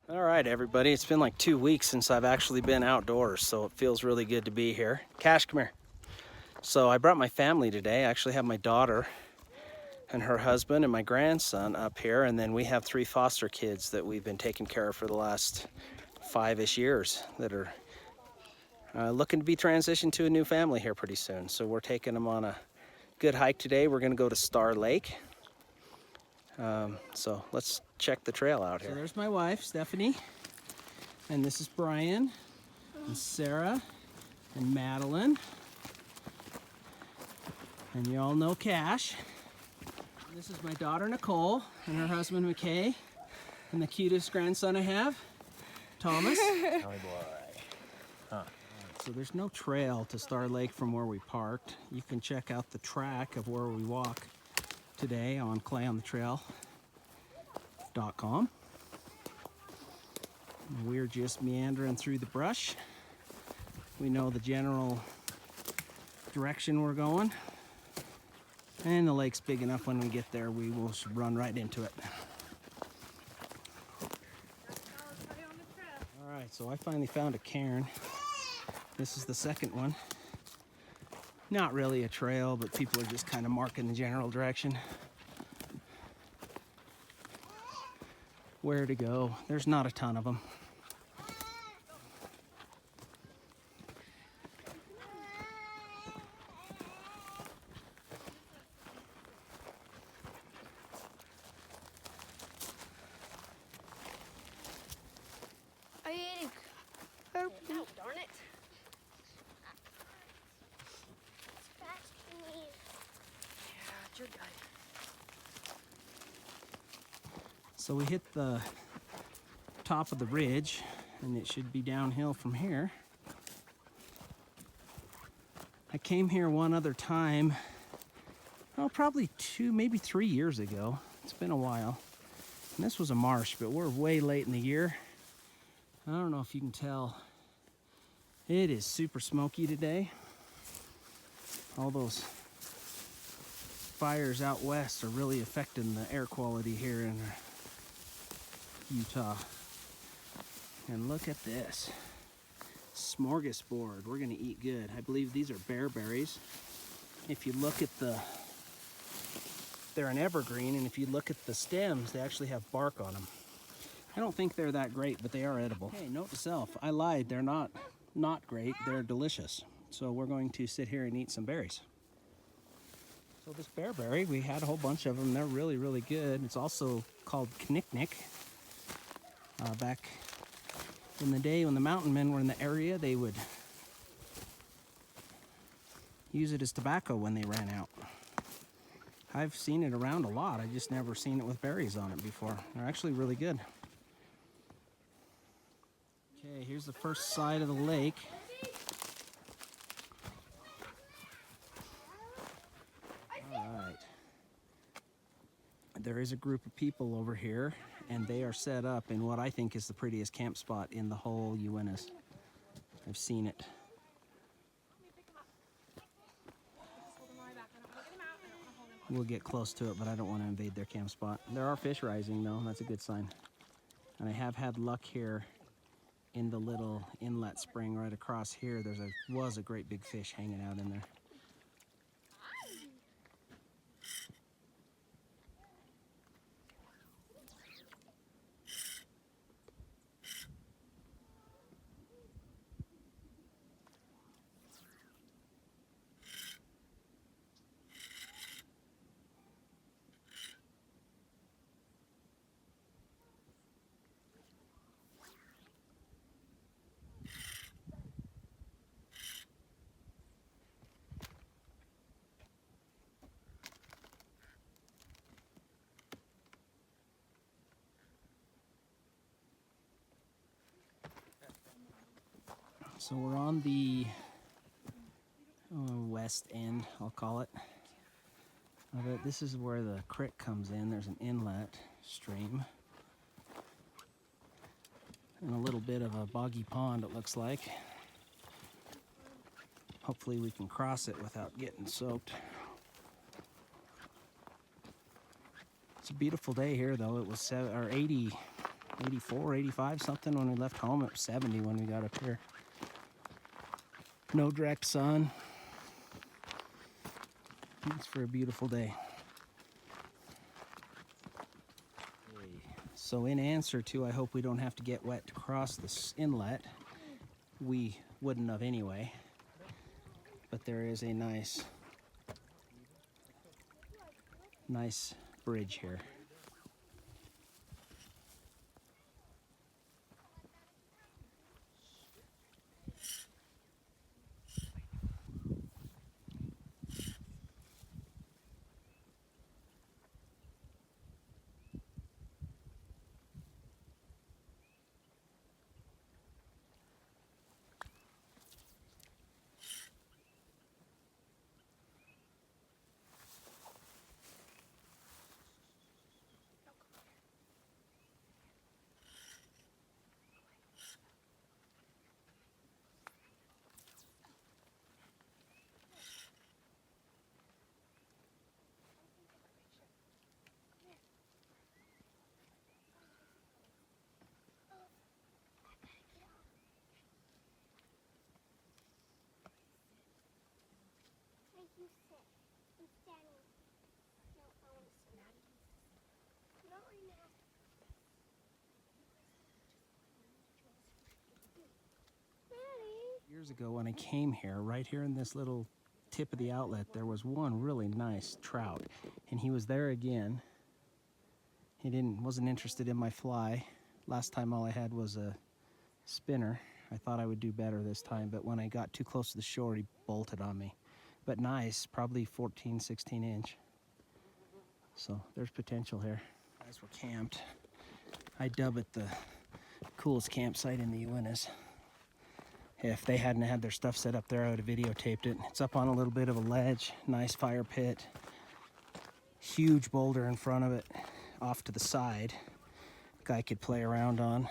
All right, everybody. It's been like 2 weeks since I've actually been outdoors, so it feels really good to be here. Cash, come here. So I brought my family today. I actually have my daughter and her husband and my grandson up here, and then we have 3 foster kids that we've been taking care of for the last 5-ish years that are looking to be transitioned to a new family here pretty soon. So we're taking them on a good hike today. We're going to go to Star Lake. So let's check the trail out here. So there's my wife, Stephanie, and this is Brian, and Sarah, and Madeline, and you all know Cash. This is my daughter, Nicole, and her husband, McKay, and the cutest grandson I have, Thomas. Tommy boy. Huh. So there's no trail to Star Lake from where we parked. You can check out the track of where we walk today on clayonthetrail.com. We're just meandering through the brush. We know the general direction we're going, and the lake's big enough when we get there we will run right into it. Alright, so I finally found a cairn. This is the second one. Not really a trail, but people are just kind of marking the general direction. Where to go. There's not a ton of them. Are you eating purple? Oh, darn it. Yeah, it's your guy. So we hit the top of the ridge, and it should be downhill from here. I came here one other time, oh, probably 2, maybe 3 years ago. It's been a while. And this was a marsh, but we're way late in the year. I don't know if you can tell. It is super smoky today. All those fires out west are really affecting the air quality here in Utah. And look at this. Smorgasbord. We're gonna eat good. I believe these are bear berries. If you look at they're an evergreen, and if you look at the stems, they actually have bark on them. I don't think they're that great, but they are edible. Hey, note to self, I lied. They're not great. They're delicious. So we're going to sit here and eat some berries. So this bearberry, we had a whole bunch of them. They're really, really good. It's also called knick-knick. Back in the day when the mountain men were in the area, they would use it as tobacco when they ran out. I've seen it around a lot. I just never seen it with berries on it before. They're actually really good. Okay, here's the first side of the lake. All right. There is a group of people over here, and they are set up in what I think is the prettiest camp spot in the whole Uintas. I've seen it. We'll get close to it, but I don't want to invade their camp spot. There are fish rising, though. That's a good sign. And I have had luck here in the little inlet spring right across here. Was a great big fish hanging out in there. So we're on the west end, I'll call it. This is where the creek comes in. There's an inlet stream. And a little bit of a boggy pond, it looks like. Hopefully we can cross it without getting soaked. It's a beautiful day here, though. It was 80 84, 85 something when we left home. It was 70 when we got up here. No direct sun. It's for a beautiful day. So in answer to, I hope we don't have to get wet to cross this inlet. We wouldn't have anyway. But there is a nice bridge here. You sit. I'm standing. No, I want to sit. Not right now. Daddy. Years ago when I came here, right here in this little tip of the outlet, there was one really nice trout, and he was there again. He wasn't interested in my fly. Last time all I had was a spinner. I thought I would do better this time, but when I got too close to the shore, he bolted on me. But nice, probably 14, 16 inch. So there's potential here. Guys, we're camped. I dub it the coolest campsite in the Uintas. If they hadn't had their stuff set up there, I would have videotaped it. It's up on a little bit of a ledge, nice fire pit, huge boulder in front of it, off to the side. Guy could play around on.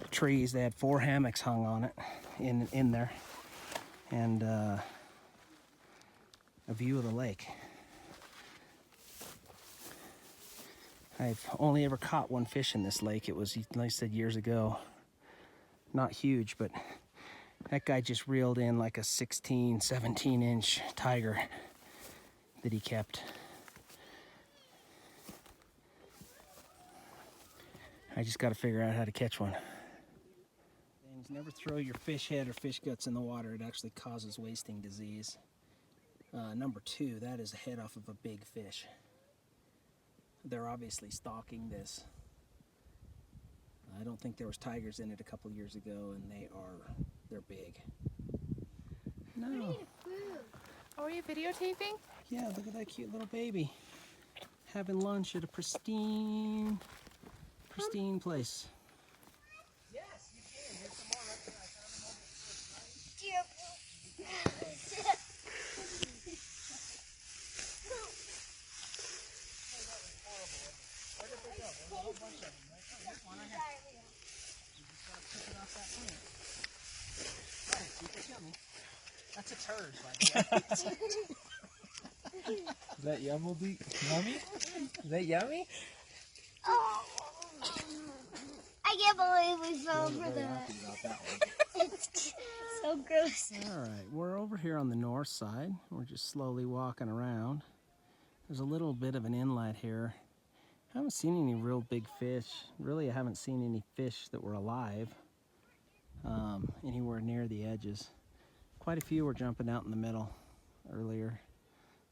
Trees, they had 4 hammocks hung on it, in there, and a view of the lake. I've only ever caught one fish in this lake. It was, like I said, years ago. Not huge, but that guy just reeled in like a 16, 17 inch tiger that he kept. I just got to figure out how to catch one. Things, never throw your fish head or fish guts in the water. It actually causes wasting disease. Number 2, that is a head off of a big fish. They're obviously stalking this. I don't think there was tigers in it a couple years ago, and they're big. No. Oh, are you videotaping? Yeah, look at that cute little baby. Having lunch at a pristine place. Dear. That's a turd, by the way. Is that yummy? Is that yummy? Oh, I can't believe we fell for that. It's so gross. All right, we're over here on the north side. We're just slowly walking around. There's a little bit of an inlet here. I haven't seen any real big fish. Really, I haven't seen any fish that were alive anywhere near the edges. Quite a few were jumping out in the middle earlier.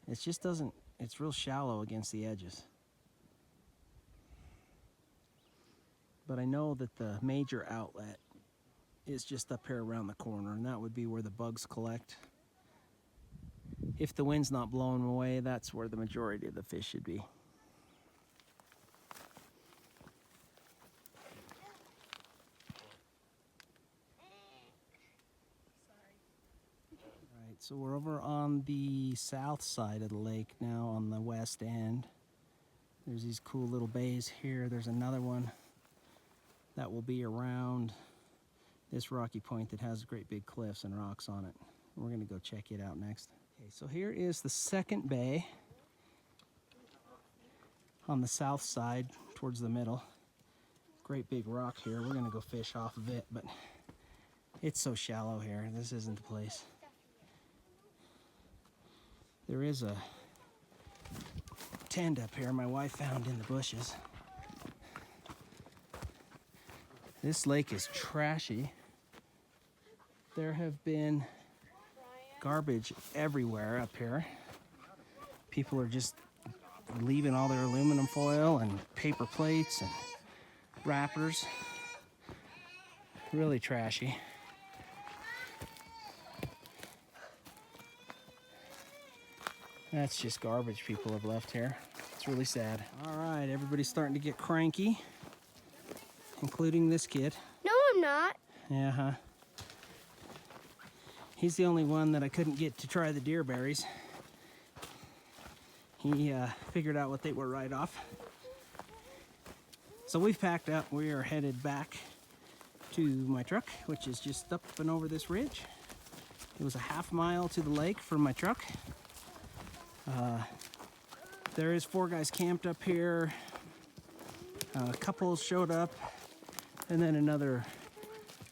It just doesn't, it's real shallow against the edges. But I know that the major outlet is just up here around the corner, and that would be where the bugs collect. If the wind's not blowing them away, that's where the majority of the fish should be. Alright, so we're over on the south side of the lake now, on the west end. There's these cool little bays here. There's another one that will be around this rocky point that has great big cliffs and rocks on it. We're gonna go check it out next. Okay, so here is the second bay on the south side towards the middle. great big rock here. We're gonna go fish off of it, but it's so shallow here. This isn't the place. There is a tent up here my wife found in the bushes. This lake is trashy. There have been garbage everywhere up here. People are just leaving all their aluminum foil and paper plates and wrappers. Really trashy. That's just garbage people have left here. It's really sad. All right, everybody's starting to get cranky, including this kid. No, I'm not. Yeah, huh? He's the only one that I couldn't get to try the deer berries. He figured out what they were right off. So we've packed up. We are headed back to my truck, which is just up and over this ridge. It was a half mile to the lake from my truck. There is 4 guys camped up here. A couple showed up, and then another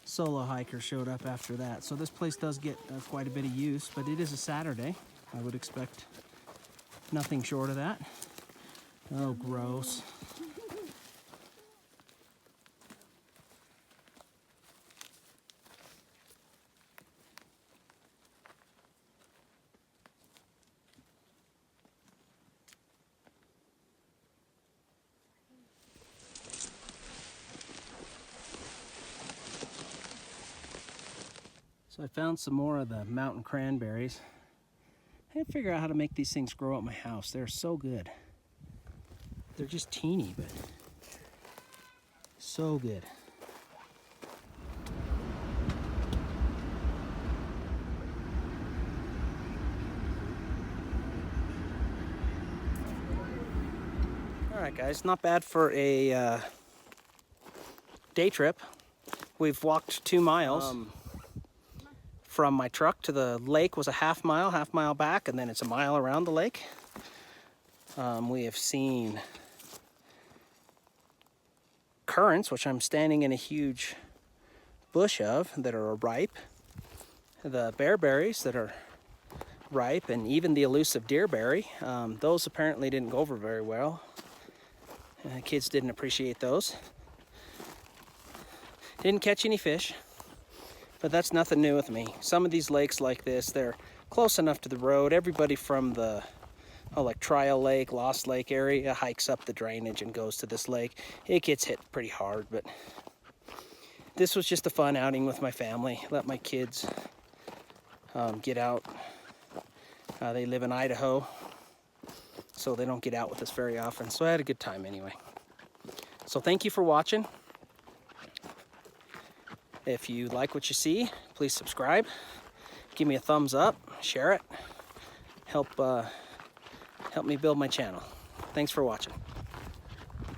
solo hiker showed up after that. So this place does get quite a bit of use, but it is a Saturday. I would expect nothing short of that. Oh, gross. So I found some more of the mountain cranberries. I had to figure out how to make these things grow at my house. They're so good. They're just teeny, but so good. All right, guys, not bad for a day trip. We've walked 2 miles. From my truck to the lake was a half mile back, and then it's a mile around the lake. We have seen currants, which I'm standing in a huge bush of, that are ripe. The bearberries that are ripe, and even the elusive deerberry. Those apparently didn't go over very well. Kids didn't appreciate those. Didn't catch any fish. But that's nothing new with me. Some of these lakes like this, they're close enough to the road. Everybody from the like Trial Lake, Lost Lake area hikes up the drainage and goes to this lake. It gets hit pretty hard, but this was just a fun outing with my family. Let my kids get out. They live in Idaho, so they don't get out with us very often. So I had a good time anyway. So thank you for watching. If you like what you see, please subscribe, give me a thumbs up, share it, help me build my channel. Thanks for watching.